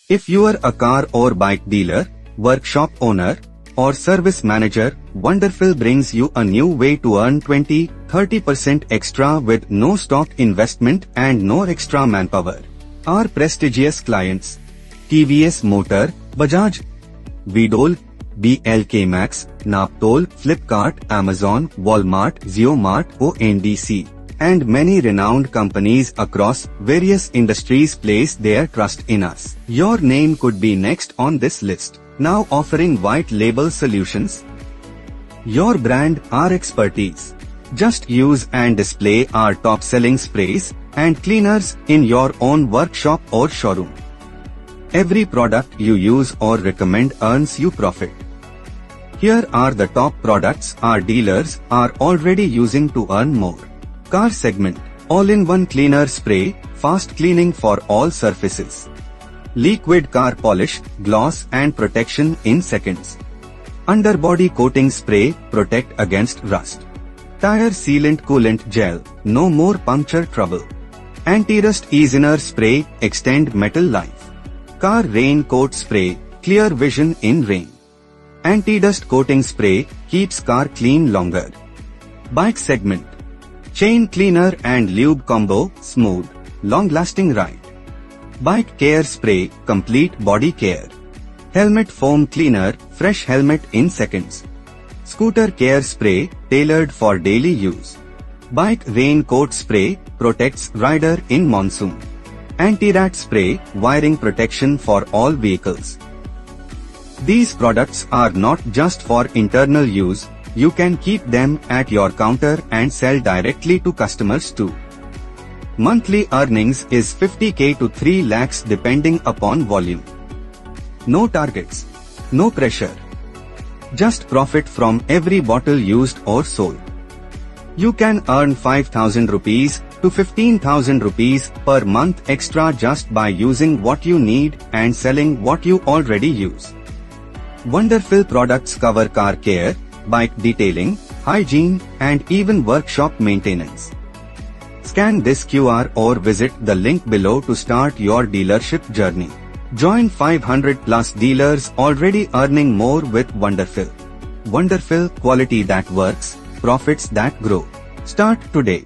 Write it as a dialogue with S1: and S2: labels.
S1: If you are a car or bike dealer, workshop owner, or service manager, Wonderfil brings you a new way to earn 20-30% extra with no stock investment and no extra manpower. Our prestigious clients: TVS Motor, Bajaj, Vidol, BLK Max, Naptol, Flipkart, Amazon, Walmart, Zeomart, ONDC, and many renowned companies across various industries place their trust in us. Your name could be next on this list. Now offering white label solutions. Your brand, our expertise. Just use and display our top-selling sprays and cleaners in your own workshop or showroom. Every product you use or recommend earns you profit. Here are the top products our dealers are already using to earn more. Car segment: all-in-one cleaner spray, fast cleaning for all surfaces. Liquid car polish, gloss and protection in seconds. Underbody coating spray, protect against rust. Tire sealant coolant gel, no more puncture trouble. Anti-rust easener spray, extend metal life. Car rain coat spray, clear vision in rain. Anti-dust coating spray, keeps car clean longer. Bike segment: chain cleaner and lube combo, smooth, long-lasting ride. Bike care spray, complete body care. Helmet foam cleaner, fresh helmet in seconds. Scooter care spray, tailored for daily use. Bike rain coat spray, protects rider in monsoon. Anti-rat spray, wiring protection for all vehicles. These products are not just for internal use, you can keep them at your counter and sell directly to customers too. Monthly earnings is 50k to 3 lakhs depending upon volume. No targets, no pressure. Just profit from every bottle used or sold. You can earn 5,000 rupees to 15,000 rupees per month extra just by using what you need and selling what you already use. Wonderfil products cover car care, bike detailing, hygiene, and even workshop maintenance. Scan this QR or visit the link below to start your dealership journey. Join 500 plus dealers already earning more with Wonderfil. Wonderfil, quality that works, profits that grow. Start today.